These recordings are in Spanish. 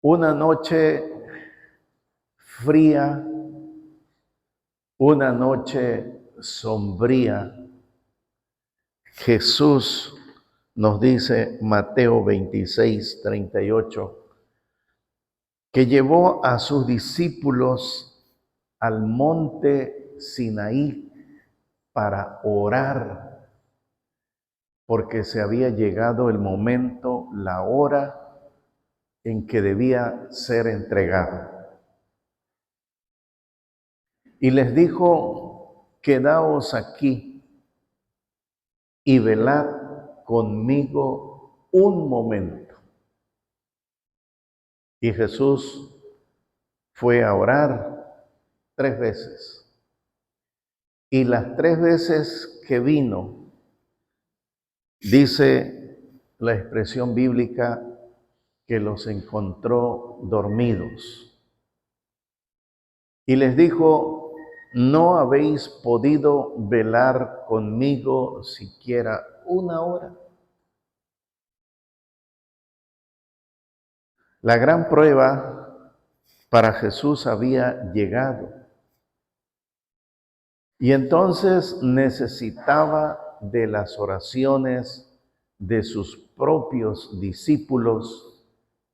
Una noche fría, una noche sombría, Jesús nos dice Mateo 26:38, que llevó a sus discípulos al monte Sinaí para orar, porque se había llegado el momento, la hora en que debía ser entregado. Y les dijo: quedaos aquí y velad conmigo un momento. Y Jesús fue a orar 3 veces. Y las 3 veces que vino, dice la expresión bíblica, que los encontró dormidos. Y les dijo: ¿no habéis podido velar conmigo siquiera una hora? La gran prueba para Jesús había llegado. Y entonces necesitaba de las oraciones de sus propios discípulos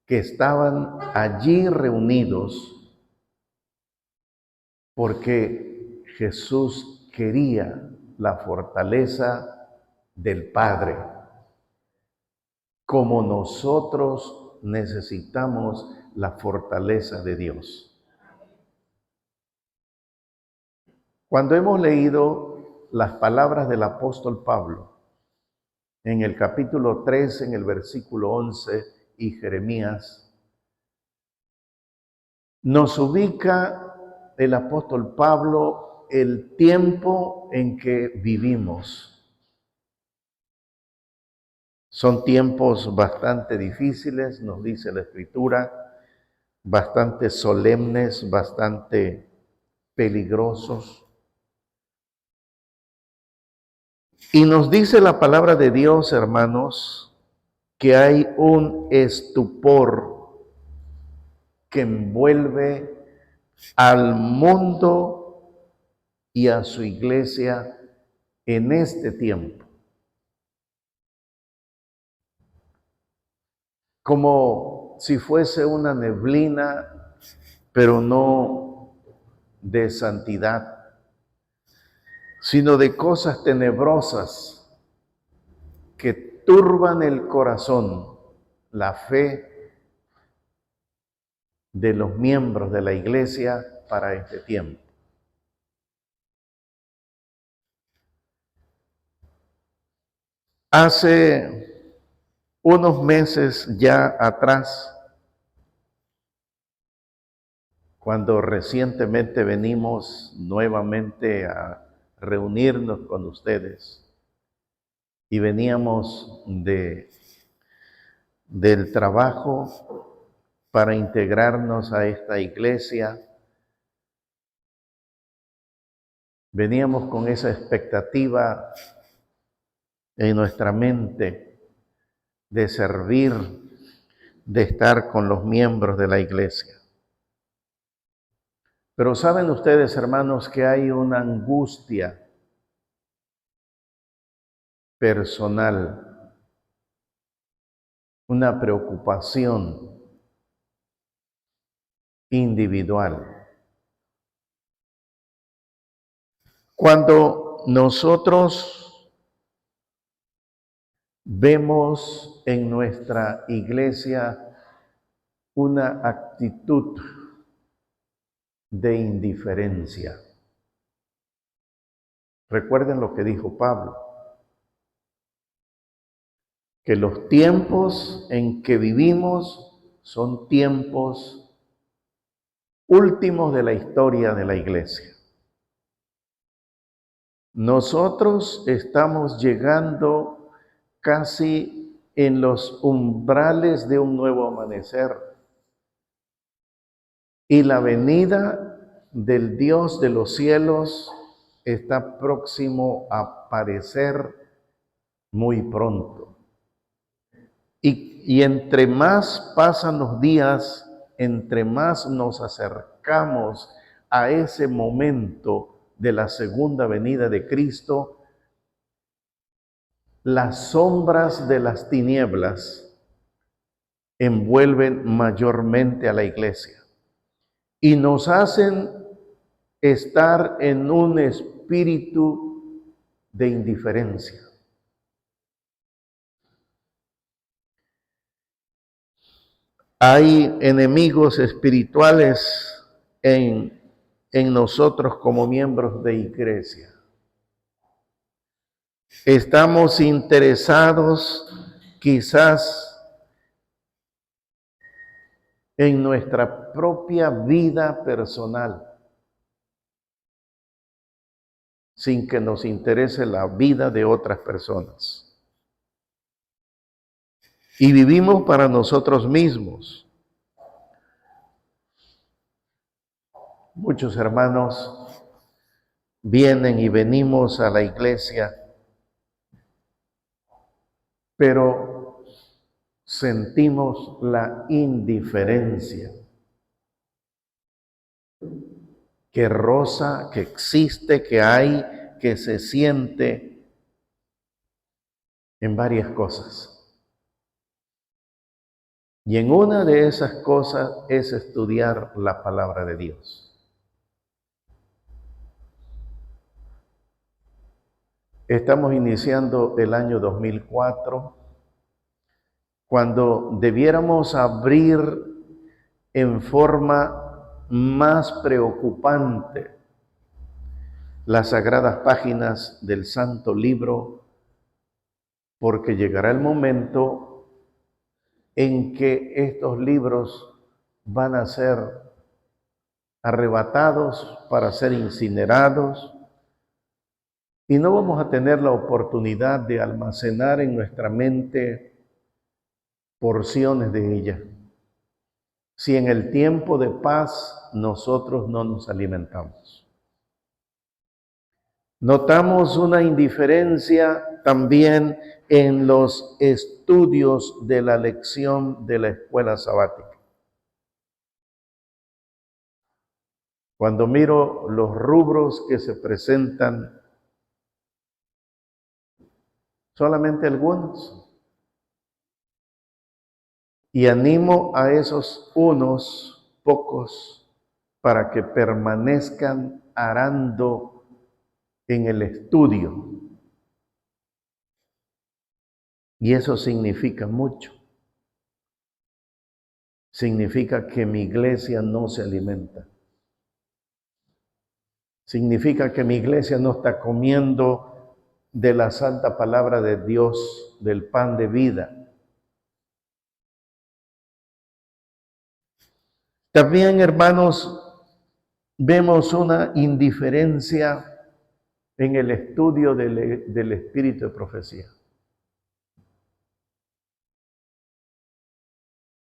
que estaban allí reunidos, porque Jesús quería la fortaleza del Padre, como nosotros necesitamos la fortaleza de Dios. Cuando hemos leído las palabras del apóstol Pablo en el capítulo 3, en el versículo 11, y Jeremías, nos ubica el apóstol Pablo el tiempo en que vivimos. Son tiempos bastante difíciles, nos dice la Escritura, bastante solemnes, bastante peligrosos. Y nos dice la palabra de Dios, hermanos, que hay un estupor que envuelve al mundo y a su iglesia en este tiempo. Como si fuese una neblina, pero no de santidad, sino de cosas tenebrosas que turban el corazón, la fe de los miembros de la iglesia para este tiempo. Hace unos meses ya atrás, cuando recientemente venimos nuevamente a reunirnos con ustedes y veníamos del trabajo para integrarnos a esta iglesia, veníamos con esa expectativa en nuestra mente de servir, de estar con los miembros de la iglesia. Pero saben ustedes, hermanos, que hay una angustia personal, una preocupación individual. Cuando nosotros vemos en nuestra iglesia una actitud de indiferencia. Recuerden lo que dijo Pablo, que los tiempos en que vivimos son tiempos últimos de la historia de la iglesia. Nosotros estamos llegando casi en los umbrales de un nuevo amanecer. Y la venida del Dios de los cielos está próximo a aparecer muy pronto. Y entre más pasan los días, entre más nos acercamos a ese momento de la segunda venida de Cristo, las sombras de las tinieblas envuelven mayormente a la iglesia y nos hacen estar en un espíritu de indiferencia. Hay enemigos espirituales en nosotros como miembros de iglesia. Estamos interesados quizás en nuestra propia vida personal, sin que nos interese la vida de otras personas. Y vivimos para nosotros mismos. Muchos hermanos vienen y venimos a la iglesia, pero sentimos la indiferencia que roza, que existe, que hay, que se siente en varias cosas. Y en una de esas cosas es estudiar la palabra de Dios. Estamos iniciando el año 2004, cuando debiéramos abrir en forma más preocupante las sagradas páginas del Santo Libro, porque llegará el momento en que estos libros van a ser arrebatados para ser incinerados y no vamos a tener la oportunidad de almacenar en nuestra mente porciones de ella, si en el tiempo de paz nosotros no nos alimentamos. Notamos una indiferencia también en los estudios de la lección de la escuela sabática. Cuando miro los rubros que se presentan, solamente algunos, y animo a esos unos pocos para que permanezcan arando en el estudio. Y eso significa mucho. Significa que mi iglesia no se alimenta. Significa que mi iglesia no está comiendo de la santa palabra de Dios, del pan de vida. También, hermanos, vemos una indiferencia en el estudio del espíritu de profecía.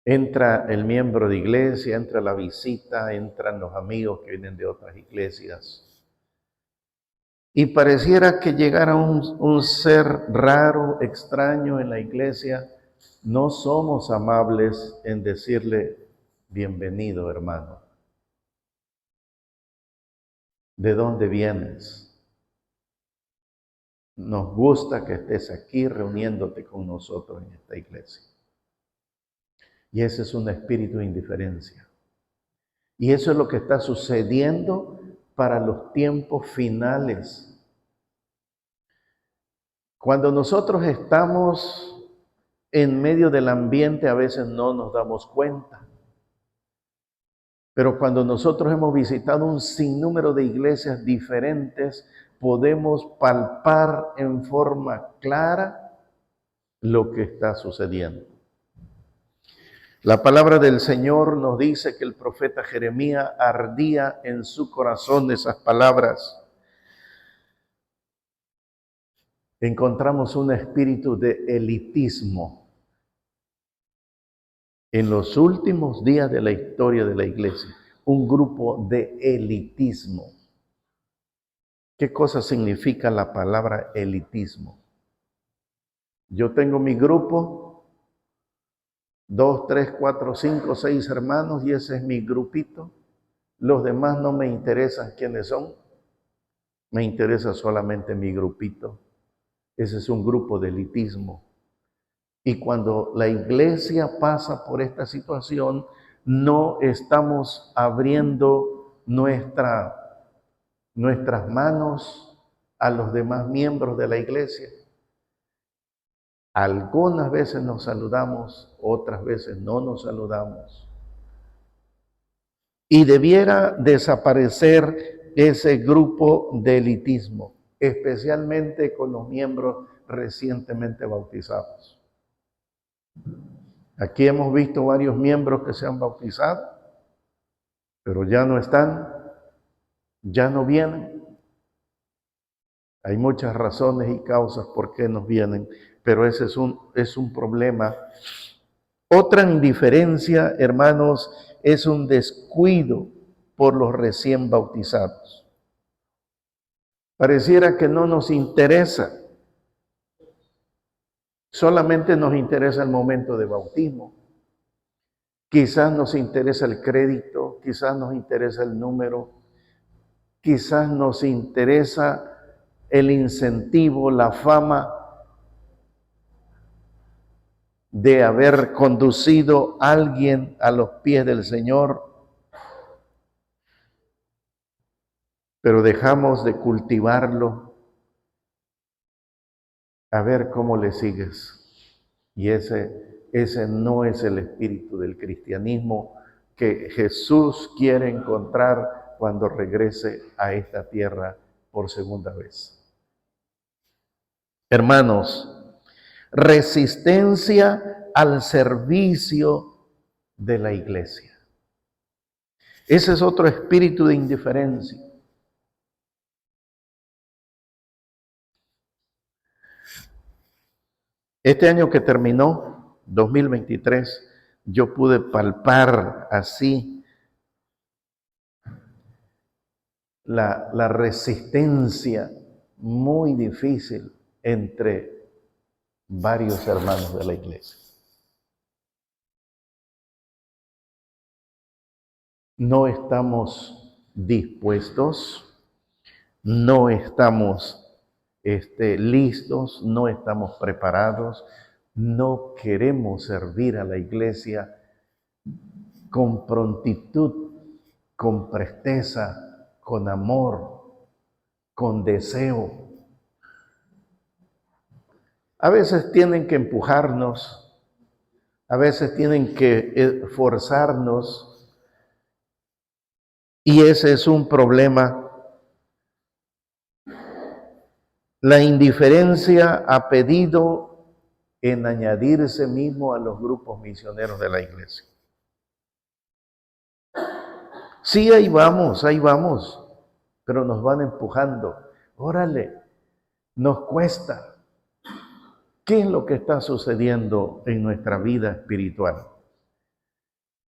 Entra el miembro de iglesia, entra la visita, entran los amigos que vienen de otras iglesias. Y pareciera que llegara un ser raro, extraño en la iglesia. No somos amables en decirle, bienvenido, hermano. ¿De dónde vienes? Nos gusta que estés aquí reuniéndote con nosotros en esta iglesia. Y ese es un espíritu de indiferencia. Y eso es lo que está sucediendo para los tiempos finales. Cuando nosotros estamos en medio del ambiente, a veces no nos damos cuenta. Pero cuando nosotros hemos visitado un sinnúmero de iglesias diferentes, podemos palpar en forma clara lo que está sucediendo. La palabra del Señor nos dice que el profeta Jeremías ardía en su corazón esas palabras. Encontramos un espíritu de elitismo en los últimos días de la historia de la iglesia, un grupo de elitismo. ¿Qué cosa significa la palabra elitismo? Yo tengo mi grupo 2, 3, 4, 5, 6 hermanos y ese es mi grupito. Los demás no me interesan quiénes son. Me interesa solamente mi grupito. Ese es un grupo de elitismo. Y cuando la iglesia pasa por esta situación, no estamos abriendo nuestras manos a los demás miembros de la iglesia. Algunas veces nos saludamos, otras veces no nos saludamos. Y debiera desaparecer ese grupo de elitismo, especialmente con los miembros recientemente bautizados. Aquí hemos visto varios miembros que se han bautizado, pero ya no están, ya no vienen. Hay muchas razones y causas por qué no vienen, pero ese es un problema. Otra indiferencia, hermanos, es un descuido por los recién bautizados. Pareciera que no nos interesa. Solamente nos interesa el momento de bautismo. Quizás nos interesa el crédito, quizás nos interesa el número, quizás nos interesa el incentivo, la fama de haber conducido a alguien a los pies del Señor, pero dejamos de cultivarlo a ver cómo le sigues. Y ese no es el espíritu del cristianismo que Jesús quiere encontrar cuando regrese a esta tierra por segunda vez. Hermanos, resistencia al servicio de la iglesia. Ese es otro espíritu de indiferencia. Este año que terminó, 2023, yo pude palpar así la resistencia muy difícil entre varios hermanos de la iglesia. No estamos dispuestos, no estamos listos, no estamos preparados, no queremos servir a la iglesia con prontitud, con presteza, con amor, con deseo. A veces tienen que empujarnos, a veces tienen que forzarnos, y ese es un problema. La indiferencia ha pedido en añadirse mismo a los grupos misioneros de la iglesia. Sí, ahí vamos, pero nos van empujando. Órale, nos cuesta. ¿Qué es lo que está sucediendo en nuestra vida espiritual?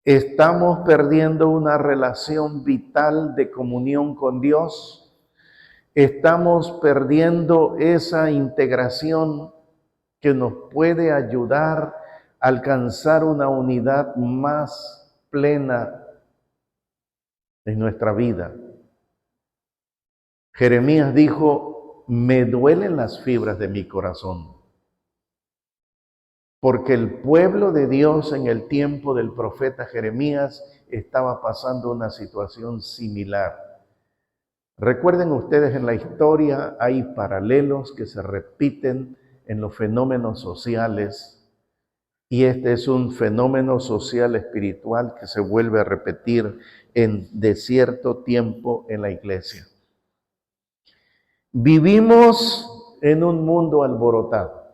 ¿Estamos perdiendo una relación vital de comunión con Dios? ¿Estamos perdiendo esa integración que nos puede ayudar a alcanzar una unidad más plena en nuestra vida? Jeremías dijo, me duelen las fibras de mi corazón, porque el pueblo de Dios en el tiempo del profeta Jeremías estaba pasando una situación similar. Recuerden ustedes, en la historia hay paralelos que se repiten en los fenómenos sociales, y este es un fenómeno social espiritual que se vuelve a repetir de cierto tiempo en la iglesia. Vivimos en un mundo alborotado.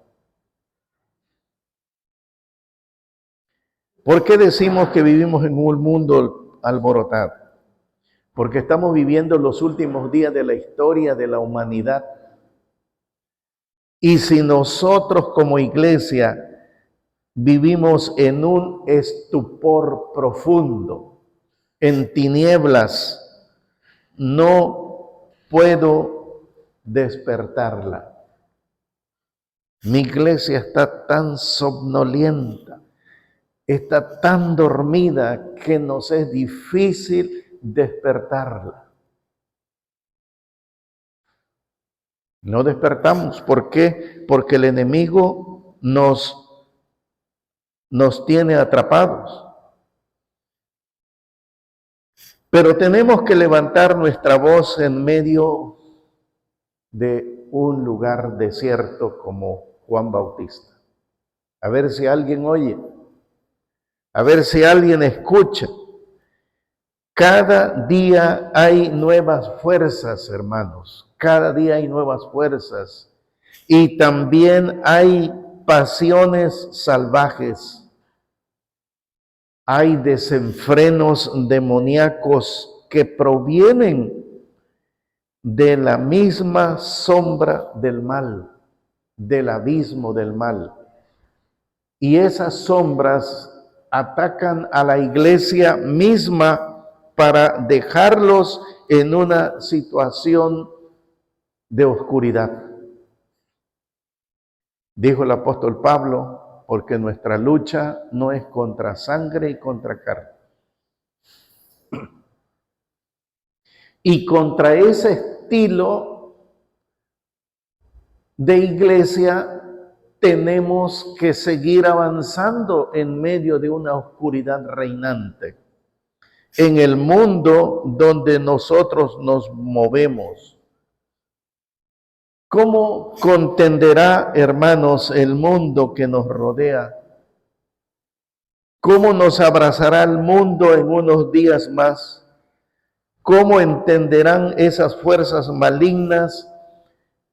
¿Por qué decimos que vivimos en un mundo alborotado? Porque estamos viviendo los últimos días de la historia de la humanidad. Y si nosotros como iglesia vivimos en un estupor profundo, en tinieblas, no puedo despertarla. Mi iglesia está tan somnolienta, está tan dormida que nos es difícil despertarla. No despertamos. ¿Por qué? Porque el enemigo nos tiene atrapados. Pero tenemos que levantar nuestra voz en medio de un lugar desierto como Juan Bautista. A ver si alguien oye, a ver si alguien escucha. Cada día hay nuevas fuerzas, hermanos. Cada día hay nuevas fuerzas. Y también hay pasiones salvajes. Hay desenfrenos demoníacos que provienen de la misma sombra del mal, del abismo del mal. Y esas sombras atacan a la iglesia misma para dejarlos en una situación de oscuridad. Dijo el apóstol Pablo, porque nuestra lucha no es contra sangre y contra carne. Y contra ese estilo de iglesia tenemos que seguir avanzando en medio de una oscuridad reinante. En el mundo donde nosotros nos movemos. ¿Cómo contenderá, hermanos, el mundo que nos rodea? ¿Cómo nos abrazará el mundo en unos días más? ¿Cómo entenderán esas fuerzas malignas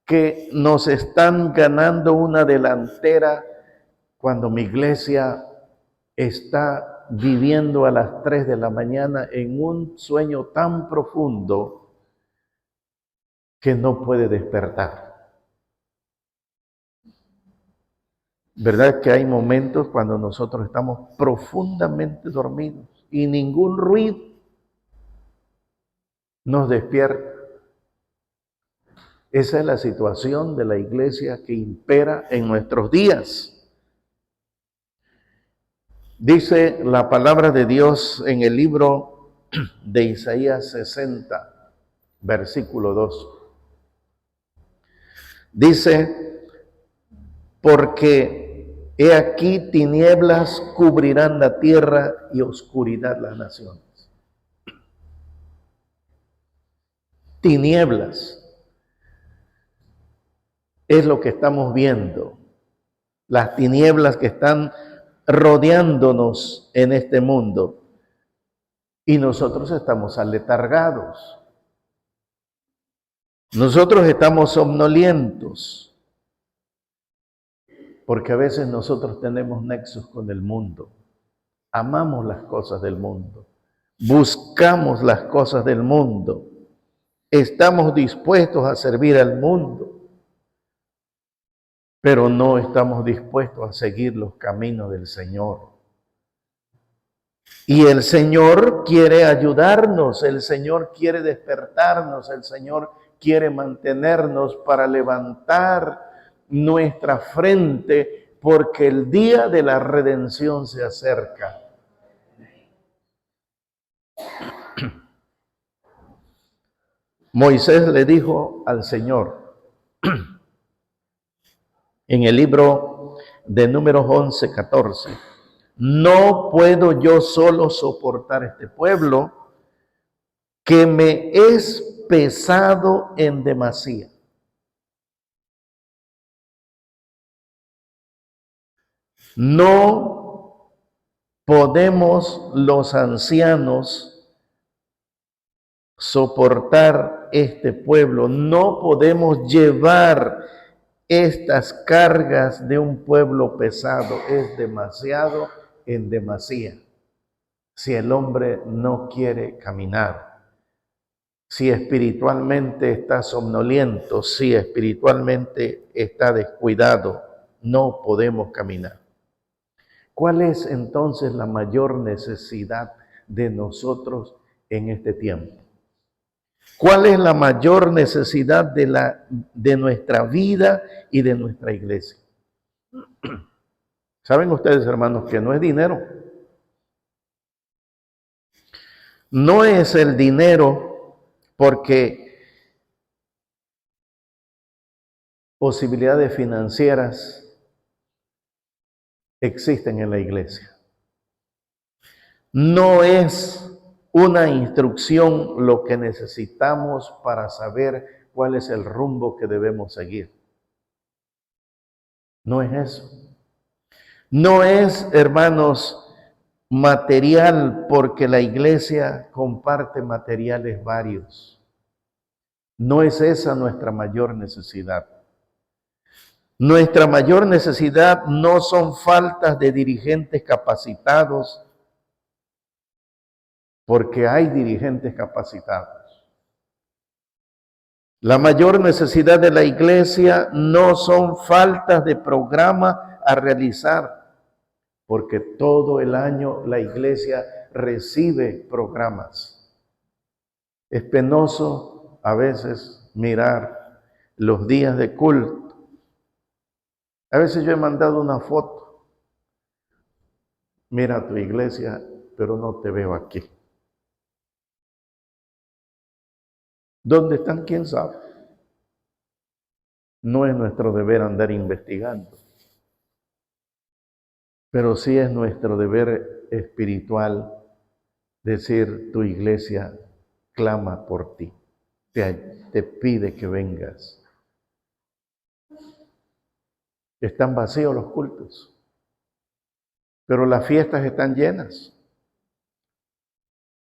que nos están ganando una delantera cuando mi iglesia está viviendo a las 3 de la mañana en un sueño tan profundo que no puede despertar? ¿Verdad que hay momentos cuando nosotros estamos profundamente dormidos y ningún ruido nos despierta? Esa es la situación de la iglesia que impera en nuestros días. Dice la palabra de Dios en el libro de Isaías 60, versículo 2. Dice, porque he aquí tinieblas cubrirán la tierra y oscuridad las naciones. Tinieblas es lo que estamos viendo. Las tinieblas que están rodeándonos en este mundo. Y nosotros estamos aletargados. Nosotros estamos somnolientos. Porque a veces nosotros tenemos nexos con el mundo. Amamos las cosas del mundo. Buscamos las cosas del mundo. Estamos dispuestos a servir al mundo. Pero no estamos dispuestos a seguir los caminos del Señor. Y el Señor quiere ayudarnos, el Señor quiere despertarnos, el Señor quiere mantenernos para levantar nuestra frente, porque el día de la redención se acerca. Moisés le dijo al Señor, en el libro de Números 11, 14, no puedo yo solo soportar este pueblo que me es pesado en demasía. No podemos los ancianos soportar este pueblo, no podemos llevar estas cargas de un pueblo pesado, es demasiado en demasía. Si el hombre no quiere caminar, si espiritualmente está somnoliento, si espiritualmente está descuidado, no podemos caminar. ¿Cuál es entonces la mayor necesidad de nosotros en este tiempo? ¿Cuál es la mayor necesidad de nuestra vida y de nuestra iglesia? Saben ustedes, hermanos, que no es dinero. No es el dinero porque posibilidades financieras existen en la iglesia. No es una instrucción lo que necesitamos para saber cuál es el rumbo que debemos seguir. No es eso. No es, hermanos, material porque la iglesia comparte materiales varios. No es esa nuestra mayor necesidad. Nuestra mayor necesidad no son faltas de dirigentes capacitados, porque hay dirigentes capacitados. La mayor necesidad de la iglesia no son faltas de programa a realizar, porque todo el año la iglesia recibe programas. Es penoso a veces mirar los días de culto. A veces yo he mandado una foto. Mira tu iglesia, pero no te veo aquí. ¿Dónde están? ¿Quién sabe? No es nuestro deber andar investigando, pero sí es nuestro deber espiritual decir, tu iglesia clama por ti, te pide que vengas. Están vacíos los cultos, pero las fiestas están llenas.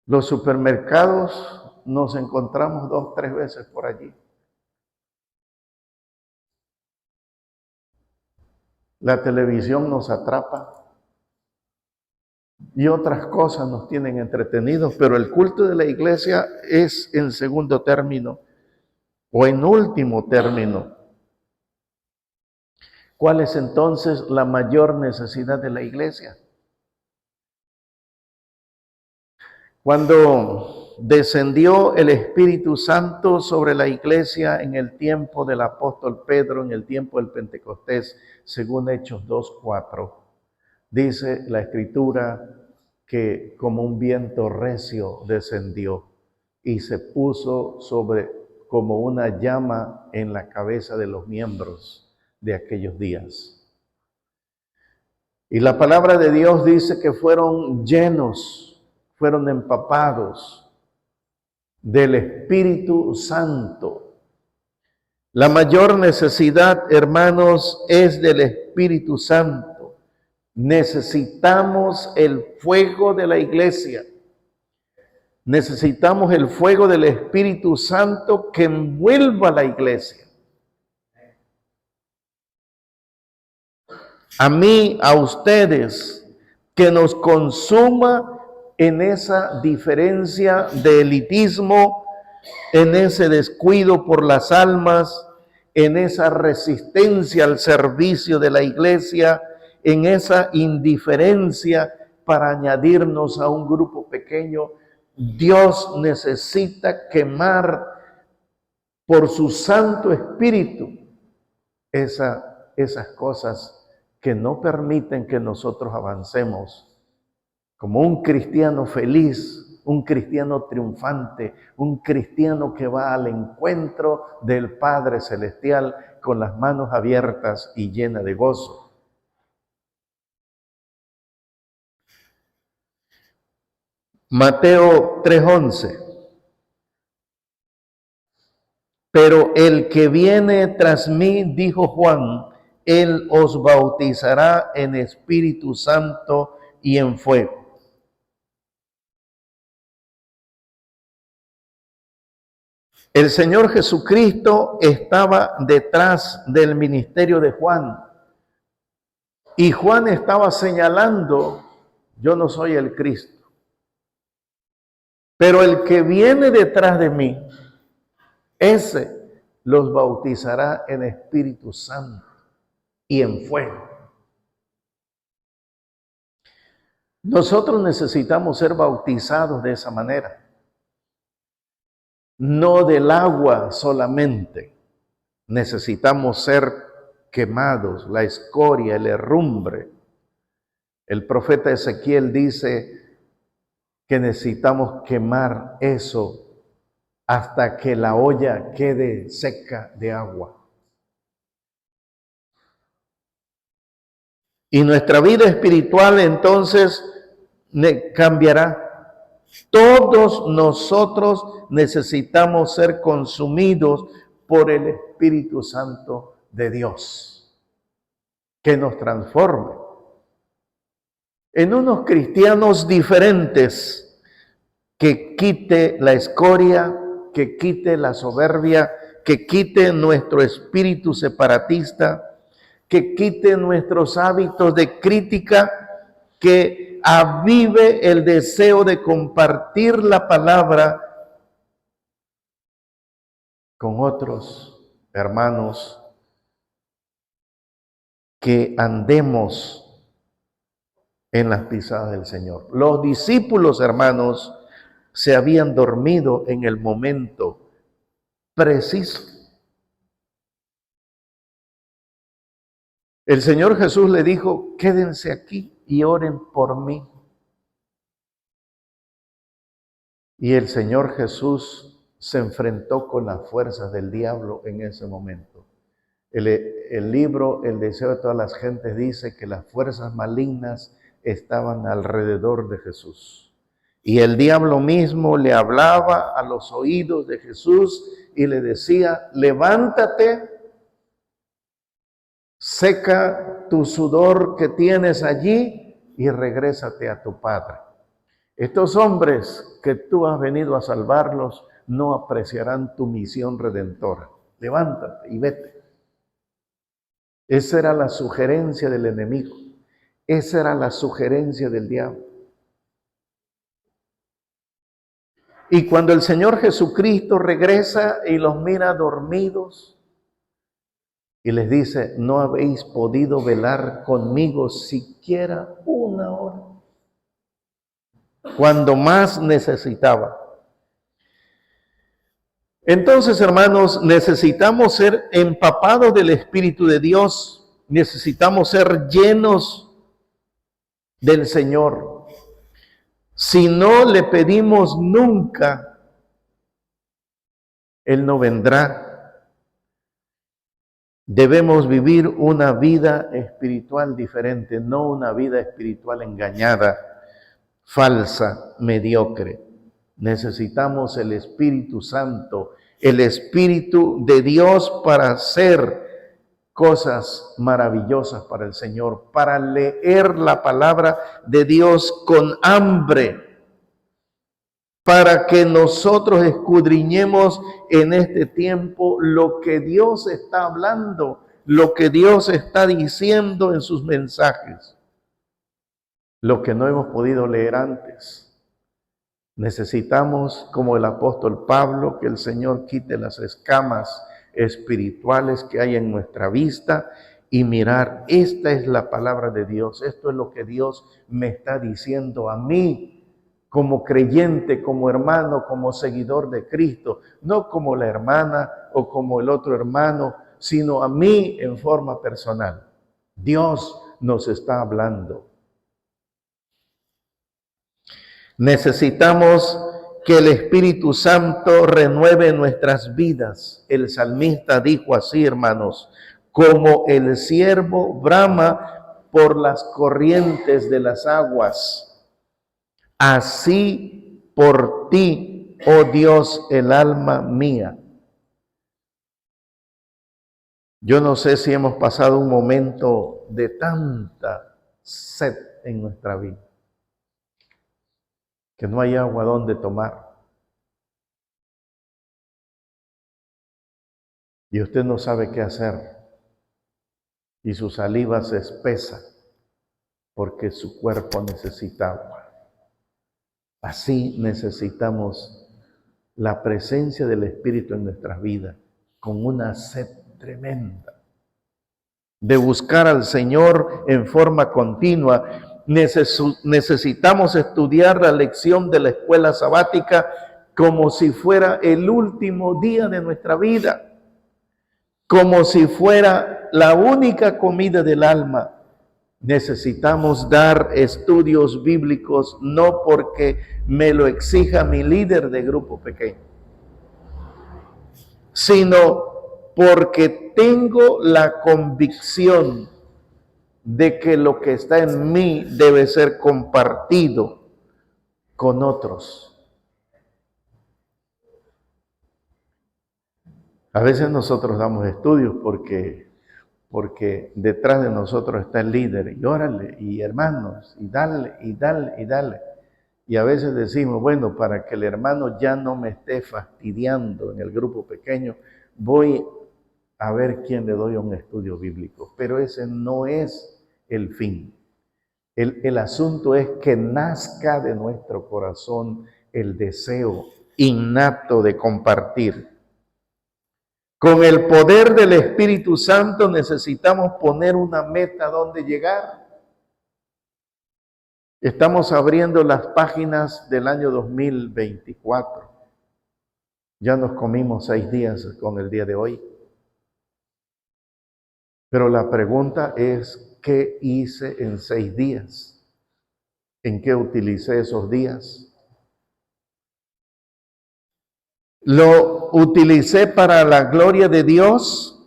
Los supermercados nos encontramos 2, 3 veces por allí. La televisión nos atrapa y otras cosas nos tienen entretenidos, pero el culto de la iglesia es en segundo término o en último término. ¿Cuál es entonces la mayor necesidad de la iglesia? Cuando descendió el Espíritu Santo sobre la iglesia en el tiempo del apóstol Pedro, en el tiempo del Pentecostés, según Hechos 2:4, dice la Escritura que como un viento recio descendió y se puso sobre como una llama en la cabeza de los miembros de aquellos días. Y la palabra de Dios dice que fueron llenos, fueron empapados del Espíritu Santo. La mayor necesidad, hermanos, es del Espíritu Santo. Necesitamos el fuego de la iglesia. Necesitamos el fuego del Espíritu Santo que envuelva a la iglesia. A mí, a ustedes, que nos consuma en esa diferencia de elitismo, en ese descuido por las almas, en esa resistencia al servicio de la iglesia, en esa indiferencia para añadirnos a un grupo pequeño. Dios necesita quemar por su Santo Espíritu esas cosas que no permiten que nosotros avancemos como un cristiano feliz, un cristiano triunfante, un cristiano que va al encuentro del Padre Celestial con las manos abiertas y llenas de gozo. Mateo 3:11. Pero el que viene tras mí, dijo Juan, él os bautizará en Espíritu Santo y en fuego. El Señor Jesucristo estaba detrás del ministerio de Juan. Y Juan estaba señalando, yo no soy el Cristo. Pero el que viene detrás de mí, ese los bautizará en Espíritu Santo y en fuego. Nosotros necesitamos ser bautizados de esa manera. No del agua solamente. Necesitamos ser quemados, la escoria, el herrumbre, El profeta Ezequiel dice que necesitamos quemar eso hasta que la olla quede seca de agua. Y nuestra vida espiritual entonces cambiará. Todos nosotros necesitamos ser consumidos por el Espíritu Santo de Dios, que nos transforme en unos cristianos diferentes, que quite la escoria, que quite la soberbia, que quite nuestro espíritu separatista, que quite nuestros hábitos de crítica, que avive el deseo de compartir la palabra con otros hermanos, que andemos en las pisadas del Señor. Los discípulos, hermanos, se habían dormido en el momento preciso. El Señor Jesús le dijo: quédense aquí y oren por mí. Y el Señor Jesús se enfrentó con las fuerzas del diablo en ese momento. El libro El deseo de todas las gentes dice que las fuerzas malignas estaban alrededor de Jesús. Y el diablo mismo le hablaba a los oídos de Jesús y le decía: levántate, seca tu sudor que tienes allí y regrésate a tu padre. Estos hombres que tú has venido a salvarlos no apreciarán tu misión redentora. Levántate y vete. Esa era la sugerencia del enemigo. Esa era la sugerencia del diablo. Y cuando el Señor Jesucristo regresa y los mira dormidos y les dice: no habéis podido velar conmigo siquiera una hora, cuando más necesitaba. Entonces, hermanos, necesitamos ser empapados del Espíritu de Dios. Necesitamos ser llenos del Señor. Si no le pedimos nunca, Él no vendrá. Debemos vivir una vida espiritual diferente, no una vida espiritual engañada, falsa, mediocre. Necesitamos el Espíritu Santo, el Espíritu de Dios para hacer cosas maravillosas para el Señor, para leer la palabra de Dios con hambre, para que nosotros escudriñemos en este tiempo lo que Dios está hablando, lo que Dios está diciendo en sus mensajes, lo que no hemos podido leer antes. Necesitamos, como el apóstol Pablo, que el Señor quite las escamas espirituales que hay en nuestra vista y mirar: esta es la palabra de Dios, esto es lo que Dios me está diciendo a mí, como creyente, como hermano, como seguidor de Cristo, no como la hermana o como el otro hermano, sino a mí en forma personal. Dios nos está hablando. Necesitamos que el Espíritu Santo renueve nuestras vidas. El salmista dijo así, hermanos: como el ciervo brama por las corrientes de las aguas, así por ti, oh Dios, el alma mía. Yo no sé si hemos pasado un momento de tanta sed en nuestra vida, que no hay agua donde tomar. Y usted no sabe qué hacer. Y su saliva se espesa porque su cuerpo necesita agua. Así necesitamos la presencia del Espíritu en nuestras vidas, con una sed tremenda de buscar al Señor en forma continua. Necesitamos estudiar la lección de la escuela sabática como si fuera el último día de nuestra vida, como si fuera la única comida del alma. Necesitamos dar estudios bíblicos no porque me lo exija mi líder de grupo pequeño, sino porque tengo la convicción de que lo que está en mí debe ser compartido con otros. A veces nosotros damos estudios porque detrás de nosotros está el líder, y órale, y hermanos, y dale, y dale, y dale. Y a veces decimos, bueno, para que el hermano ya no me esté fastidiando en el grupo pequeño, voy a ver quién le doy un estudio bíblico. Pero ese no es el fin. El asunto es que nazca de nuestro corazón el deseo innato de compartir. Con el poder del Espíritu Santo necesitamos poner una meta donde llegar. Estamos abriendo las páginas del año 2024. Ya nos comimos 6 días con el día de hoy. Pero la pregunta es, ¿qué hice en 6 días? ¿En qué utilicé esos días? ¿Lo utilicé para la gloria de Dios?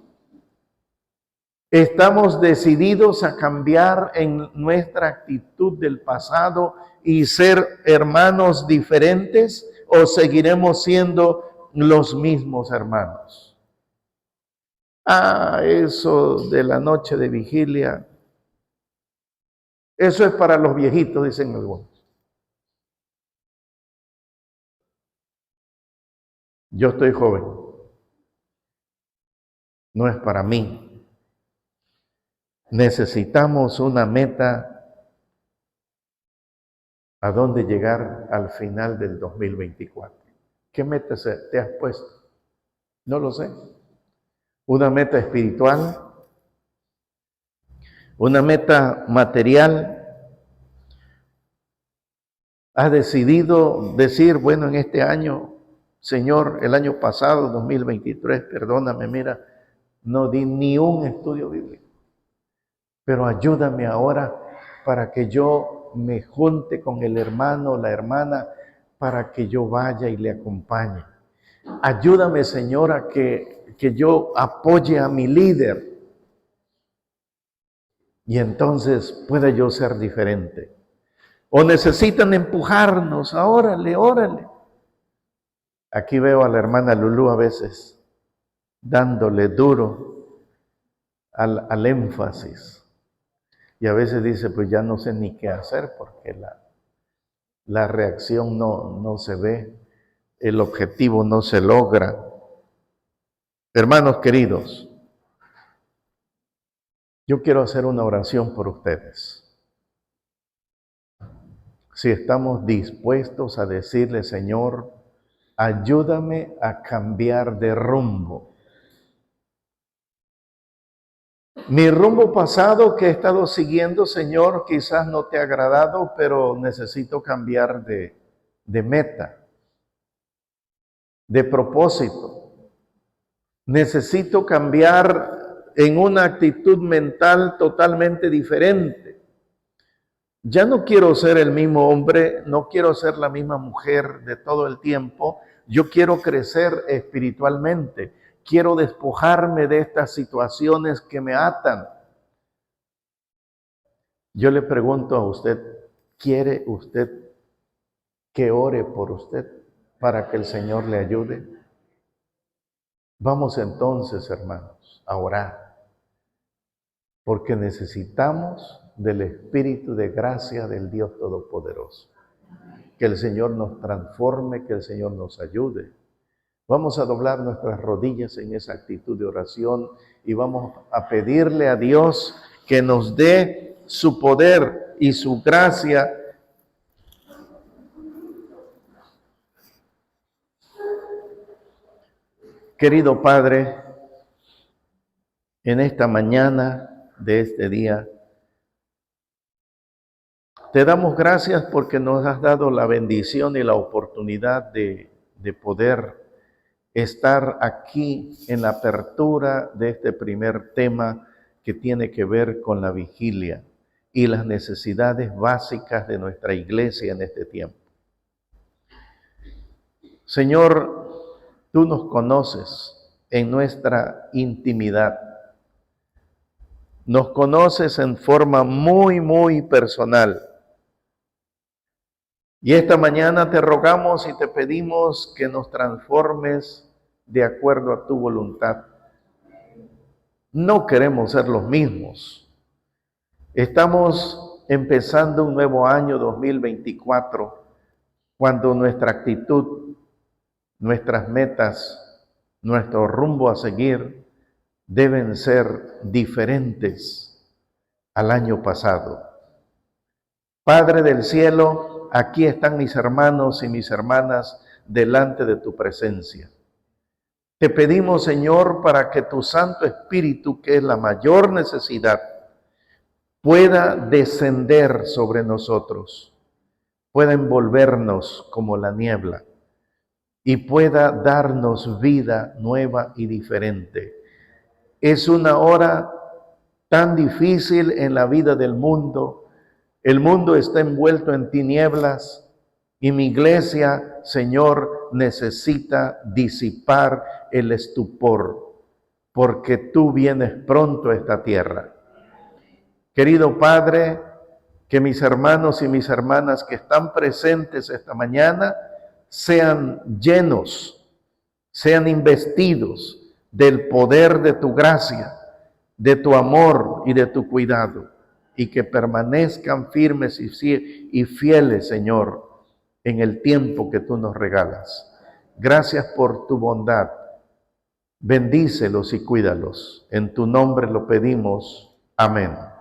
¿Estamos decididos a cambiar en nuestra actitud del pasado y ser hermanos diferentes o seguiremos siendo los mismos hermanos? Eso de la noche de vigilia, eso es para los viejitos, dicen algunos. Yo estoy joven, no es para mí. Necesitamos una meta a dónde llegar al final del 2024. ¿Qué meta te has puesto? No lo sé. Una meta espiritual, una meta material. Has decidido decir, bueno, en este año, Señor, el año pasado, 2023, perdóname, mira, no di ni un estudio bíblico, pero ayúdame ahora para que yo me junte con el hermano o la hermana, para que yo vaya y le acompañe. Ayúdame, Señor, a que yo apoye a mi líder y entonces pueda yo ser diferente. O necesitan empujarnos, órale, órale. Aquí veo a la hermana Lulú a veces dándole duro al énfasis. Y a veces dice, pues ya no sé ni qué hacer porque la reacción no se ve, el objetivo no se logra. Hermanos queridos, yo quiero hacer una oración por ustedes. Si estamos dispuestos a decirle, Señor, ayúdame a cambiar de rumbo. Mi rumbo pasado que he estado siguiendo, Señor, quizás no te ha agradado, pero necesito cambiar de meta, de propósito. Necesito cambiar en una actitud mental totalmente diferente. Ya no quiero ser el mismo hombre, no quiero ser la misma mujer de todo el tiempo. Yo quiero crecer espiritualmente. Quiero despojarme de estas situaciones que me atan. Yo le pregunto a usted, ¿quiere usted que ore por usted para que el Señor le ayude? Vamos entonces, hermanos, a orar, porque necesitamos del Espíritu de gracia del Dios Todopoderoso. Que el Señor nos transforme, que el Señor nos ayude. Vamos a doblar nuestras rodillas en esa actitud de oración y vamos a pedirle a Dios que nos dé su poder y su gracia. Querido Padre, en esta mañana de este día, te damos gracias porque nos has dado la bendición y la oportunidad de poder estar aquí en la apertura de este primer tema que tiene que ver con la vigilia y las necesidades básicas de nuestra iglesia en este tiempo. Señor, tú nos conoces en nuestra intimidad. Nos conoces en forma muy, muy personal. Y esta mañana te rogamos y te pedimos que nos transformes de acuerdo a tu voluntad. No queremos ser los mismos. Estamos empezando un nuevo año 2024, cuando nuestra actitud, nuestras metas, nuestro rumbo a seguir deben ser diferentes al año pasado. Padre del cielo, aquí están mis hermanos y mis hermanas delante de tu presencia. Te pedimos, Señor, para que tu Santo Espíritu, que es la mayor necesidad, pueda descender sobre nosotros, pueda envolvernos como la niebla y pueda darnos vida nueva y diferente. Es una hora tan difícil en la vida del mundo. El mundo está envuelto en tinieblas y mi iglesia, Señor, necesita disipar el estupor, porque tú vienes pronto a esta tierra. Querido Padre, que mis hermanos y mis hermanas que están presentes esta mañana sean llenos, sean investidos del poder de tu gracia, de tu amor y de tu cuidado, y que permanezcan firmes y fieles, Señor, en el tiempo que tú nos regalas. Gracias por tu bondad. Bendícelos y cuídalos. En tu nombre lo pedimos. Amén.